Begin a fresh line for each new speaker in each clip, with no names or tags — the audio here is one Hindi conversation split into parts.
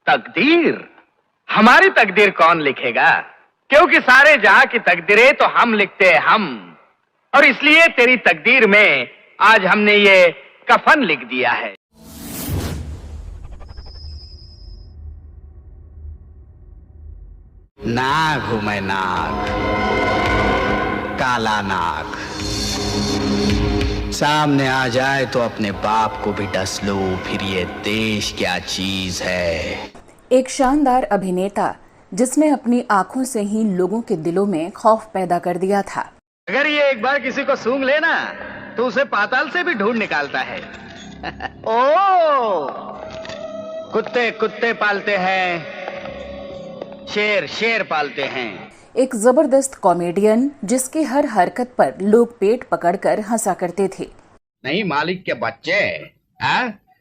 तकदीर? हमारी तकदीर कौन लिखेगा? क्योंकि सारे जहां की तकदीरें तो हम लिखते हैं हम। और इसलिए तेरी तकदीर में आज हमने ये कफन लिख दिया है।
नाग हूं मैं, नाग, काला नाग। सामने आ जाए तो अपने बाप को भी डस लो, फिर ये देश क्या चीज है।
एक शानदार अभिनेता जिसने अपनी आंखों से ही लोगों के दिलों में खौफ पैदा कर दिया था।
अगर ये एक बार किसी को सूंघ लेना तो उसे पाताल से भी ढूंढ निकालता है। ओ, कुत्ते कुत्ते पालते हैं, शेर शेर पालते हैं।
एक जबरदस्त कॉमेडियन जिसकी हर हरकत पर लोग पेट पकड़कर हंसा करते थे।
नहीं मालिक के बच्चे,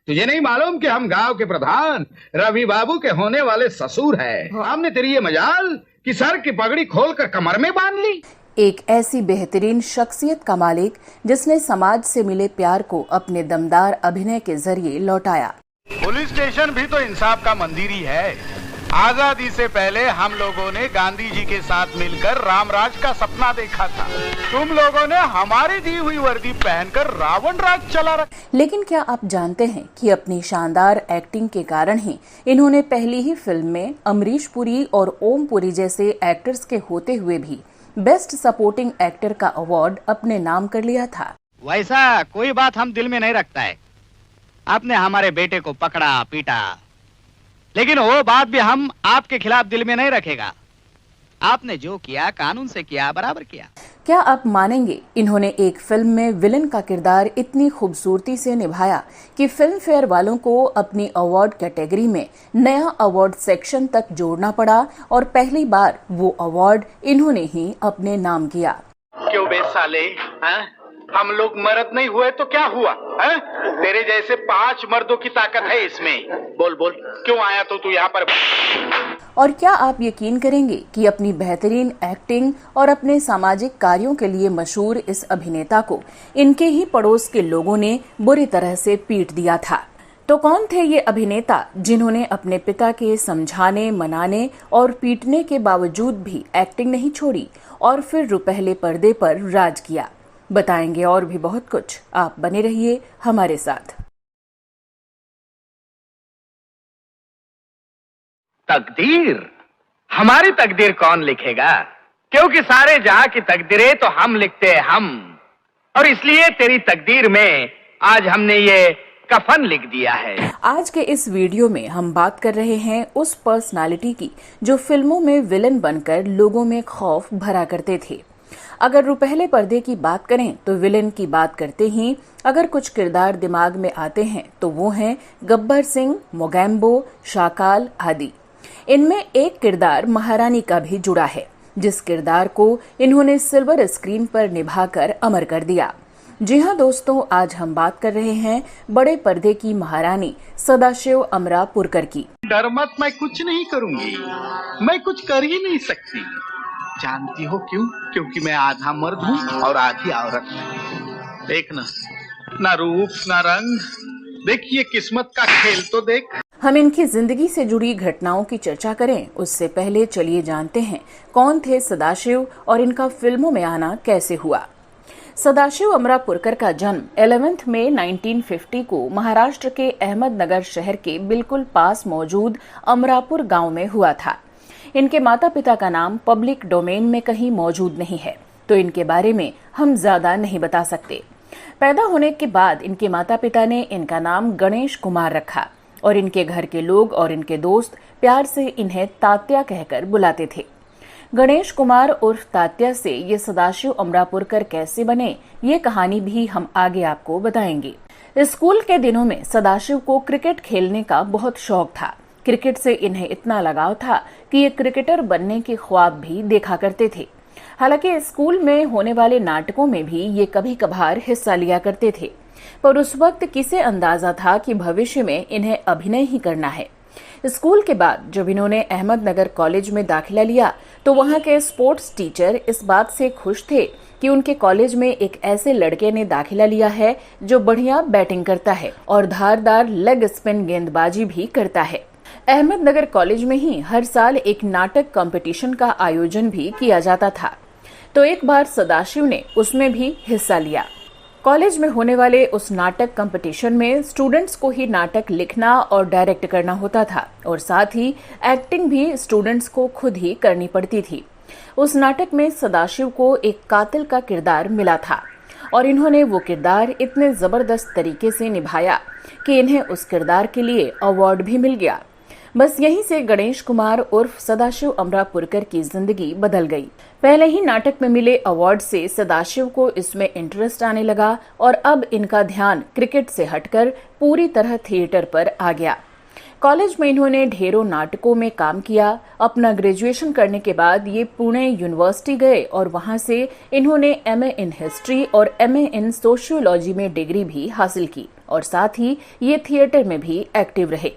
तुझे नहीं मालूम कि हम गांव के प्रधान रवि बाबू के होने वाले ससुर हैं। हमने तेरी ये मजाल कि सर की पगड़ी खोलकर कमर में बांध ली।
एक ऐसी बेहतरीन शख्सियत का मालिक जिसने समाज से मिले प्यार को अपने दमदार अभिनय के जरिए लौटाया।
पुलिस स्टेशन भी तो इंसाफ का मंदिर ही है। आजादी से पहले हम लोगों ने गांधी जी के साथ मिलकर रामराज का सपना देखा था। तुम लोगों ने हमारी दी हुई वर्दी पहनकर रावण राज चला रखा।
लेकिन क्या आप जानते हैं कि अपनी शानदार एक्टिंग के कारण ही इन्होंने पहली ही फिल्म में अमरीश पुरी और ओम पुरी जैसे एक्टर्स के होते हुए भी बेस्ट सपोर्टिंग एक्टर का अवार्ड अपने नाम कर लिया था।
वैसा कोई बात हम दिल में नहीं रखता है। आपने हमारे बेटे को पकड़ा पीटा, लेकिन वो बात भी हम आपके खिलाफ दिल में नहीं रखेगा। आपने जो किया कानून से किया, बराबर किया।
क्या आप मानेंगे, इन्होंने एक फिल्म में विलन का किरदार इतनी खूबसूरती से निभाया कि फिल्म फेयर वालों को अपनी अवार्ड कैटेगरी में नया अवार्ड सेक्शन तक जोड़ना पड़ा और पहली बार वो अवार्ड इन्होंने ही अपने नाम किया।
क्यों बे साले, हम लोग मर्द नहीं हुए तो क्या हुआ है? तेरे जैसे 5 मर्दों की ताकत है इसमें। बोल बोल, क्यों आया तो तू यहाँ पर?
और क्या आप यकीन करेंगे कि अपनी बेहतरीन एक्टिंग और अपने सामाजिक कार्यों के लिए मशहूर इस अभिनेता को इनके ही पड़ोस के लोगों ने बुरी तरह से पीट दिया था। तो कौन थे ये अभिनेता जिन्होंने अपने पिता के समझाने, मनाने और पीटने के बावजूद भी एक्टिंग नहीं छोड़ी और फिर रुपहले पर्दे पर राज किया? बताएंगे और भी बहुत कुछ। आप बने रहिए हमारे साथ।
तकदीर? हमारी तकदीर कौन लिखेगा? क्योंकि सारे जहां की तकदीरें तो हम लिखते हैं हम। और इसलिए तेरी तकदीर में आज हमने ये कफन लिख दिया है।
आज के इस वीडियो में हम बात कर रहे हैं उस पर्सनालिटी की जो फिल्मों में विलन बनकर लोगों में खौफ भरा करते थे। अगर रुपहले पर्दे की बात करें तो विलेन की बात करते ही अगर कुछ किरदार दिमाग में आते हैं तो वो हैं गब्बर सिंह, मोगैम्बो, शाकाल आदि। इनमें एक किरदार महारानी का भी जुड़ा है, जिस किरदार को इन्होंने सिल्वर स्क्रीन पर निभाकर अमर कर दिया। जी हाँ दोस्तों, आज हम बात कर रहे हैं बड़े पर्दे की महारानी सदाशिव अमरापुरकर की।
डर मत, मैं कुछ नहीं करूंगी। मैं कुछ कर ही नहीं सकती। जानती हो क्यों? क्योंकि मैं आधा मर्द हूँ और आधी औरत। देख ना रूप ना रंग, देखिए किस्मत का खेल तो देख।
हम इनकी जिंदगी से जुड़ी घटनाओं की चर्चा करें उससे पहले चलिए जानते हैं कौन थे सदाशिव और इनका फिल्मों में आना कैसे हुआ। सदाशिव अमरापुरकर का जन्म 11 मई 1950 को महाराष्ट्र के अहमदनगर शहर के बिल्कुल पास मौजूद अमरापुर गांव में हुआ था। इनके माता पिता का नाम पब्लिक डोमेन में कहीं मौजूद नहीं है, तो इनके बारे में हम ज्यादा नहीं बता सकते। पैदा होने के बाद इनके माता पिता ने इनका नाम गणेश कुमार रखा और इनके घर के लोग और इनके दोस्त प्यार से इन्हें तात्या कहकर बुलाते थे। गणेश कुमार उर्फ तात्या से ये सदाशिव अमरापुरकर कैसे बने, ये कहानी भी हम आगे आपको बताएंगे। स्कूल के दिनों में सदाशिव को क्रिकेट खेलने का बहुत शौक था। क्रिकेट से इन्हें इतना लगाव था कि ये क्रिकेटर बनने के ख्वाब भी देखा करते थे। हालांकि स्कूल में होने वाले नाटकों में भी ये कभी कभार हिस्सा लिया करते थे, पर उस वक्त किसे अंदाजा था कि भविष्य में इन्हें अभिनय ही करना है। स्कूल के बाद जब इन्होंने अहमदनगर कॉलेज में दाखिला लिया तो वहां के स्पोर्ट्स टीचर इस बात से खुश थे कि उनके कॉलेज में एक ऐसे लड़के ने दाखिला लिया है जो बढ़िया बैटिंग करता है और धारदार लेग स्पिन गेंदबाजी भी करता है। अहमदनगर कॉलेज में ही हर साल एक नाटक कंपटीशन का आयोजन भी किया जाता था, तो एक बार सदाशिव ने उसमें भी हिस्सा लिया। कॉलेज में होने वाले उस नाटक कंपटीशन में स्टूडेंट्स को ही नाटक लिखना और डायरेक्ट करना होता था और साथ ही एक्टिंग भी स्टूडेंट्स को खुद ही करनी पड़ती थी। उस नाटक में सदाशिव को एक कातिल का किरदार मिला था और इन्होंने वो किरदार इतने जबरदस्त तरीके से निभाया कि इन्हें उस किरदार के लिए अवार्ड भी मिल गया। बस यहीं से गणेश कुमार उर्फ सदाशिव अमरापुरकर की जिंदगी बदल गई। पहले ही नाटक में मिले अवार्ड से सदाशिव को इसमें इंटरेस्ट आने लगा और अब इनका ध्यान क्रिकेट से हटकर पूरी तरह थिएटर पर आ गया। कॉलेज में इन्होंने ढेरों नाटकों में काम किया। अपना ग्रेजुएशन करने के बाद ये पुणे यूनिवर्सिटी गए और वहां से इन्होंने एमए इन हिस्ट्री और एमए इन सोशियोलॉजी में डिग्री भी हासिल की और साथ ही ये थिएटर में भी एक्टिव रहे।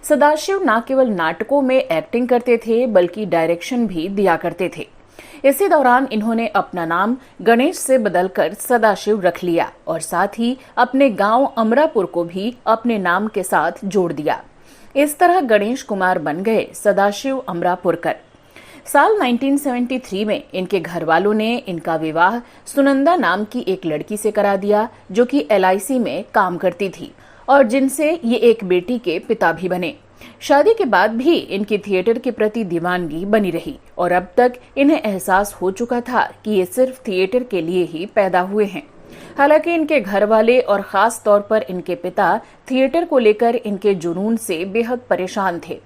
सदाशिव न केवल नाटकों में एक्टिंग करते थे बल्कि डायरेक्शन भी दिया करते थे। इसी दौरान इन्होंने अपना नाम गणेश से बदलकर सदाशिव रख लिया और साथ ही अपने गांव अमरापुर को भी अपने नाम के साथ जोड़ दिया। इस तरह गणेश कुमार बन गए सदाशिव अमरापुरकर। साल 1973 में इनके घर वालों ने इनका विवाह सुनंदा नाम की एक लड़की से करा दिया जो कि LIC में काम करती थी और जिनसे ये एक बेटी के पिता भी बने। शादी के बाद भी इनकी थिएटर के प्रति दीवानगी बनी रही और अब तक इन्हें एहसास हो चुका था कि ये सिर्फ थिएटर के लिए ही पैदा हुए हैं। हालांकि इनके घर वाले और खास तौर पर इनके पिता थिएटर को लेकर इनके जुनून से बेहद परेशान थे।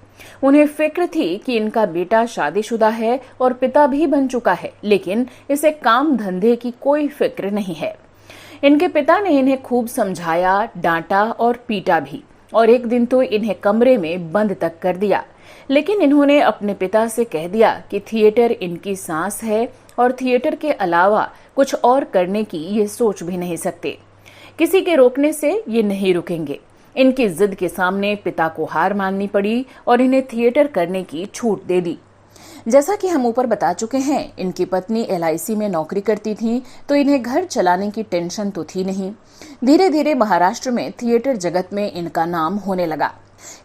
उन्हें फिक्र थी कि इनका बेटा शादीशुदा है और पिता भी बन चुका है, लेकिन इसे काम धंधे की कोई फिक्र नहीं है। इनके पिता ने इन्हें खूब समझाया, डांटा और पीटा भी और एक दिन तो इन्हें कमरे में बंद तक कर दिया। लेकिन इन्होंने अपने पिता से कह दिया कि थिएटर इनकी सांस है और थिएटर के अलावा कुछ और करने की ये सोच भी नहीं सकते। किसी के रोकने से ये नहीं रुकेंगे। इनकी जिद के सामने पिता को हार माननी पड़ी और इन्हें थिएटर करने की छूट दे दी। जैसा कि हम ऊपर बता चुके हैं, इनकी पत्नी LIC में नौकरी करती थी तो इन्हें घर चलाने की टेंशन तो थी नहीं। धीरे धीरे महाराष्ट्र में थिएटर जगत में इनका नाम होने लगा।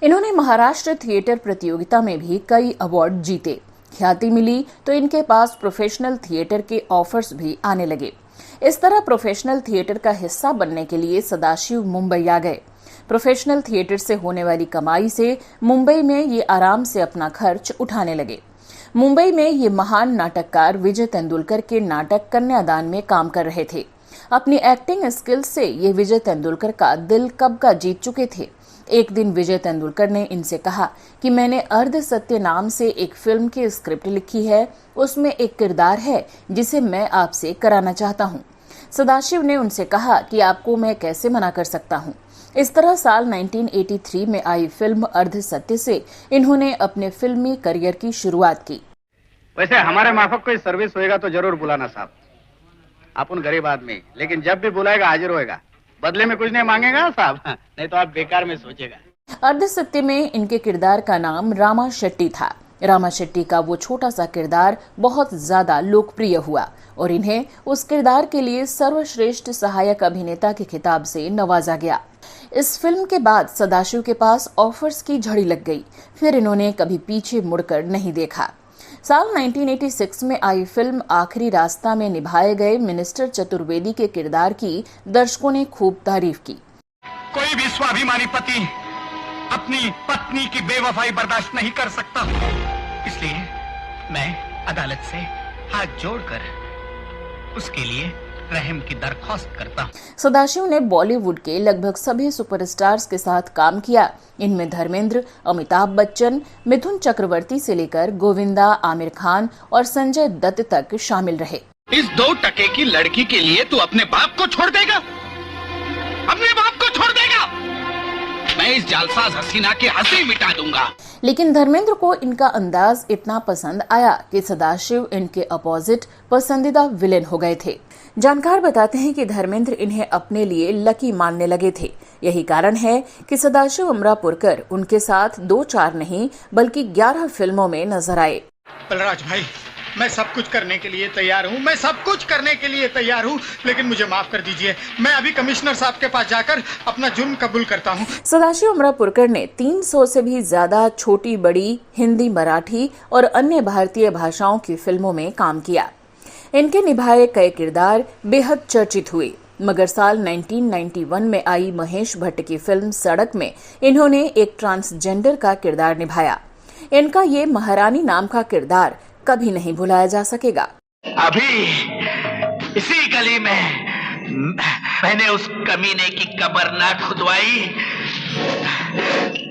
इन्होंने महाराष्ट्र थिएटर प्रतियोगिता में भी कई अवार्ड जीते। ख्याति मिली तो इनके पास प्रोफेशनल थिएटर के ऑफर्स भी आने लगे। इस तरह प्रोफेशनल थिएटर का हिस्सा बनने के लिए सदाशिव मुंबई आ गए। प्रोफेशनल थिएटर से होने वाली कमाई से मुंबई में ये आराम से अपना खर्च उठाने लगे। मुंबई में ये महान नाटककार विजय तेंदुलकर के नाटक कन्यादान में काम कर रहे थे। अपनी एक्टिंग स्किल्स से ये विजय तेंदुलकर का दिल कब का जीत चुके थे। एक दिन विजय तेंदुलकर ने इनसे कहा कि मैंने अर्ध सत्य नाम से एक फिल्म की स्क्रिप्ट लिखी है, उसमें एक किरदार है जिसे मैं आपसे कराना चाहता हूँ। सदाशिव ने उनसे कहा कि आपको मैं कैसे मना कर सकता हूँ। इस तरह साल 1983 में आई फिल्म अर्ध सत्य से इन्होंने अपने फिल्मी करियर की शुरुआत की।
वैसे हमारे माफक कोई सर्विस होएगा तो जरूर बुलाना साहब। अपन गरीब आदमी, लेकिन जब भी बुलाएगा हाजिर होएगा। बदले में कुछ नहीं मांगेगा साहब, नहीं तो आप बेकार में सोचेगा।
अर्ध सत्य में इनके किरदार का नाम रामा शेट्टी था। रामा शेट्टी का वो छोटा सा किरदार बहुत ज्यादा लोकप्रिय हुआ और इन्हें उस किरदार के लिए सर्वश्रेष्ठ सहायक अभिनेता के खिताब से नवाजा गया। इस फिल्म के बाद सदाशिव के पास ऑफर्स की झड़ी लग गई। फिर इन्होंने कभी पीछे मुड़कर नहीं देखा। साल 1986 में आई फिल्म आखिरी रास्ता में निभाए गए मिनिस्टर चतुर्वेदी के किरदार की दर्शकों ने खूब तारीफ की।
कोई भी स्वाभिमानी पति अपनी पत्नी की बेवफाई बर्दाश्त नहीं कर सकता, इसलिए मैं अदालत से हाथ जोड़कर उसके लिए रहम की दरख्वास्त करता हूं।
सदाशिव ने बॉलीवुड के लगभग सभी सुपरस्टार्स के साथ काम किया। इनमें धर्मेंद्र, अमिताभ बच्चन, मिथुन चक्रवर्ती से लेकर गोविंदा, आमिर खान और संजय दत्त तक शामिल रहे।
इस 2 टके की लड़की के लिए तू अपने बाप को छोड़ देगा? अपने बाप को छोड़ देगा? मैं इस जालसाज हसीना की हंसी मिटा दूंगा।
लेकिन धर्मेंद्र को इनका अंदाज इतना पसंद आया कि सदाशिव इनके अपोजिट पसंदीदा विलेन हो गए थे। जानकार बताते हैं कि धर्मेंद्र इन्हें अपने लिए लकी मानने लगे थे। यही कारण है कि सदाशिव उनके साथ 2-4 नहीं बल्कि 11 फिल्मों में नजर आए।
बलराज भाई,
मैं सब कुछ करने के लिए तैयार हूँ, मैं सब कुछ करने के लिए तैयार हूँ, लेकिन मुझे माफ कर दीजिए। मैं अभी कमिश्नर साहब के पास जाकर अपना जुर्म कबूल करता हूँ।
सदाशिव अमरापुरकर ने 300 से भी ज्यादा छोटी बड़ी हिंदी, मराठी और अन्य भारतीय भाषाओं की फिल्मों में काम किया। इनके निभाए कई किरदार बेहद चर्चित हुए, मगर साल 1991 में आई महेश भट्ट की फिल्म सड़क में इन्होंने एक ट्रांसजेंडर का किरदार निभाया। इनका ये महारानी नाम का किरदार कभी नहीं भुलाया जा सकेगा।
अभी इसी गली में मैंने उस कमीने की कब्र ना खुदवाई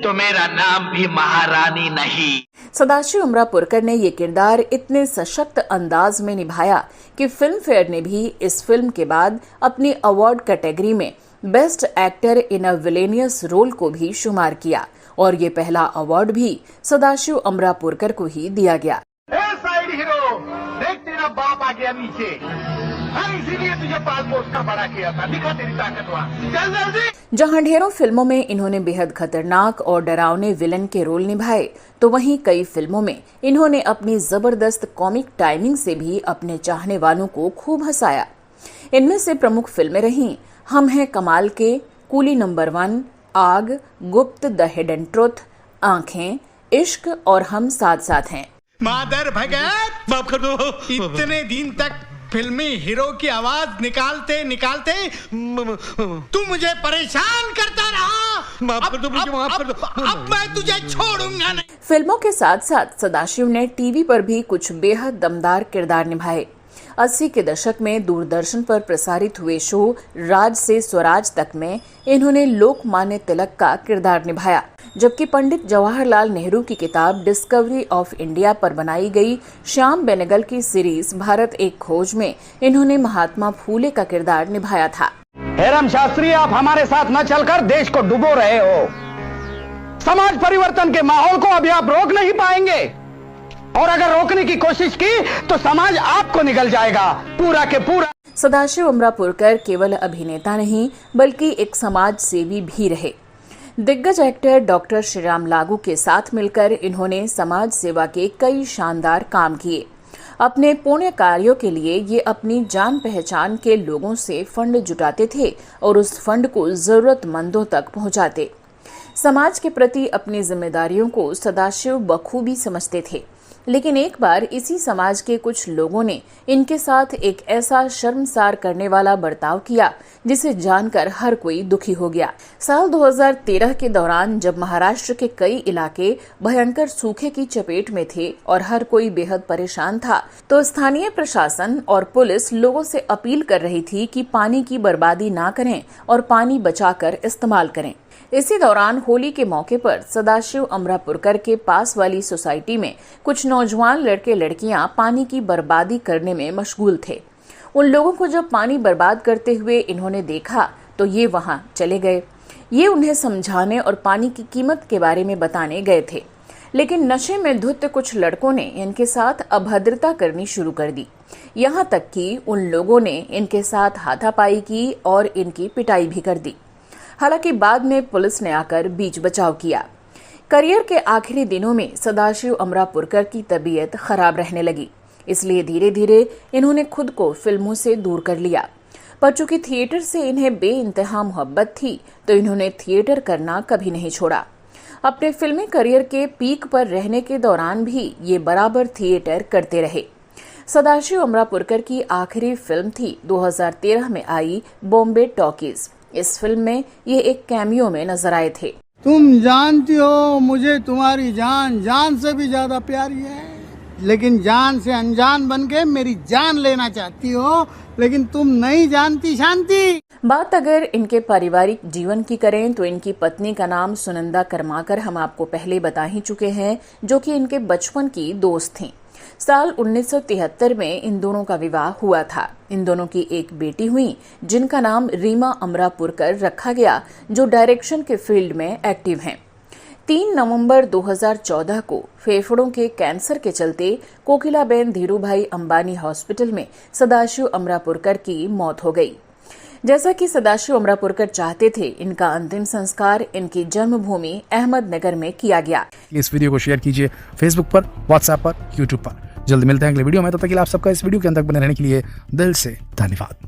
तो मेरा नाम भी महारानी नहीं।
सदाशिव अमरापुरकर ने ये किरदार इतने सशक्त अंदाज में निभाया कि फिल्म फेयर ने भी इस फिल्म के बाद अपनी अवार्ड कैटेगरी में best actor in a villainous role को भी शुमार किया और ये पहला अवार्ड भी सदाशिव अमरापुरकर को ही दिया गया।
साइड हीरो, देख तेरा बाप आ गया नीचे। इसीलिए तुझे पासपोर्ट का बड़ा किया था, दिखा तेरी ताकत वहाँ। चल जल्दी।
जहां ढेरों फिल्मों में इन्होंने बेहद खतरनाक और डरावने विलन के रोल निभाए, तो वहीं कई फिल्मों में इन्होंने अपनी जबरदस्त कॉमिक टाइमिंग से भी अपने चाहने वालों को खूब हंसाया। इनमें से प्रमुख फिल्में रहीं हम हैं कमाल के, कूली नंबर 1, आग, गुप्त, द हिडन ट्रुथ, आंखें, इश्क और हम साथ साथ हैं।
मादर भगत, माफ कर दो। इतने दिन तक फिल्मी हीरो की आवाज निकालते निकालते तू मुझे परेशान करता रहा। माफ कर दो मुझे, माफ कर दो। अब मैं तुझे छोड़ूंगा नहीं।
फिल्मों के साथ साथ सदाशिव ने टीवी पर भी कुछ बेहद दमदार किरदार निभाए। 80 के दशक में दूरदर्शन पर प्रसारित हुए शो राज से स्वराज तक में इन्होंने लोकमान्य तिलक का किरदार निभाया, जबकि पंडित जवाहरलाल नेहरू की किताब डिस्कवरी ऑफ इंडिया पर बनाई गई श्याम बेनेगल की सीरीज भारत एक खोज में इन्होंने महात्मा फूले का किरदार निभाया था।
हेरम शास्त्री, आप हमारे साथ न चलकर देश को डुबो रहे हो। समाज परिवर्तन के माहौल को अभी आप रोक नहीं पाएंगे, और अगर रोकने की कोशिश की तो समाज आपको निगल जाएगा पूरा के पूरा।
सदाशिव अमरापुरकर केवल अभिनेता नहीं बल्कि एक समाज सेवी भी रहे। दिग्गज एक्टर डॉक्टर श्रीराम लागू के साथ मिलकर इन्होंने समाज सेवा के कई शानदार काम किए। अपने पुण्य कार्यों के लिए ये अपनी जान पहचान के लोगों से फंड जुटाते थे और उस फंड को जरूरतमंदों तक पहुंचाते। समाज के प्रति अपनी जिम्मेदारियों को सदाशिव बखूबी समझते थे, लेकिन एक बार इसी समाज के कुछ लोगों ने इनके साथ एक ऐसा शर्मसार करने वाला बर्ताव किया जिसे जानकर हर कोई दुखी हो गया। साल 2013 के दौरान जब महाराष्ट्र के कई इलाके भयंकर सूखे की चपेट में थे और हर कोई बेहद परेशान था, तो स्थानीय प्रशासन और पुलिस लोगों से अपील कर रही थी कि पानी की बर्बादी ना करें और पानी बचाकर इस्तेमाल करें। इसी दौरान होली के मौके पर सदाशिव अमरापुरकर के पास वाली सोसाइटी में कुछ नौजवान लड़के लड़कियां पानी की बर्बादी करने में मशगूल थे। उन लोगों को जब पानी बर्बाद करते हुए इन्होंने देखा तो ये वहां चले गए। ये उन्हें समझाने और पानी की कीमत के बारे में बताने गए थे, लेकिन नशे में धुत कुछ लड़कों ने इनके साथ अभद्रता करनी शुरू कर दी। यहाँ तक कि उन लोगों ने इनके साथ हाथापाई की और इनकी पिटाई भी कर दी। हालांकि बाद में पुलिस ने आकर बीच बचाव किया। करियर के आखिरी दिनों में सदाशिव अमरापुरकर की तबीयत खराब रहने लगी, इसलिए धीरे धीरे इन्होंने खुद को फिल्मों से दूर कर लिया। पर चूंकि थिएटर से इन्हें बेइंतहा मोहब्बत थी, तो इन्होंने थिएटर करना कभी नहीं छोड़ा। अपने फिल्मी करियर के पीक पर रहने के दौरान भी ये बराबर थिएटर करते रहे। सदाशिव अमरापुरकर की आखिरी फिल्म थी 2013 में आई बॉम्बे टॉकीज। इस फिल्म में ये एक कैमियो में नजर आए थे।
तुम जानती हो मुझे तुम्हारी जान जान से भी ज्यादा प्यारी है, लेकिन जान से अनजान बनके मेरी जान लेना चाहती हो, लेकिन तुम नहीं जानती शांति।
बात अगर इनके पारिवारिक जीवन की करें तो इनकी पत्नी का नाम सुनंदा कर्माकर हम आपको पहले बता ही चुके हैं, जो कि इनके बचपन की दोस्त थीं। साल 1973 में इन दोनों का विवाह हुआ था। इन दोनों की एक बेटी हुई जिनका नाम रीमा अमरापुरकर रखा गया, जो डायरेक्शन के फील्ड में एक्टिव हैं। 3 नवंबर 2014 को फेफड़ों के कैंसर के चलते कोकिलाबेन धीरूभाई अंबानी हॉस्पिटल में सदाशिव अमरापुरकर की मौत हो गई। जैसा कि सदाशिव अमरापुरकर चाहते थे, इनका अंतिम संस्कार इनकी जन्मभूमि अहमदनगर में किया गया।
इस वीडियो को शेयर कीजिए फेसबुक पर, व्हाट्सएप पर, यूट्यूब पर। जल्द मिलते हैं अगले वीडियो में, तब तक के लिए आप सबका इस वीडियो के अंत तक बने रहने के लिए दिल से धन्यवाद।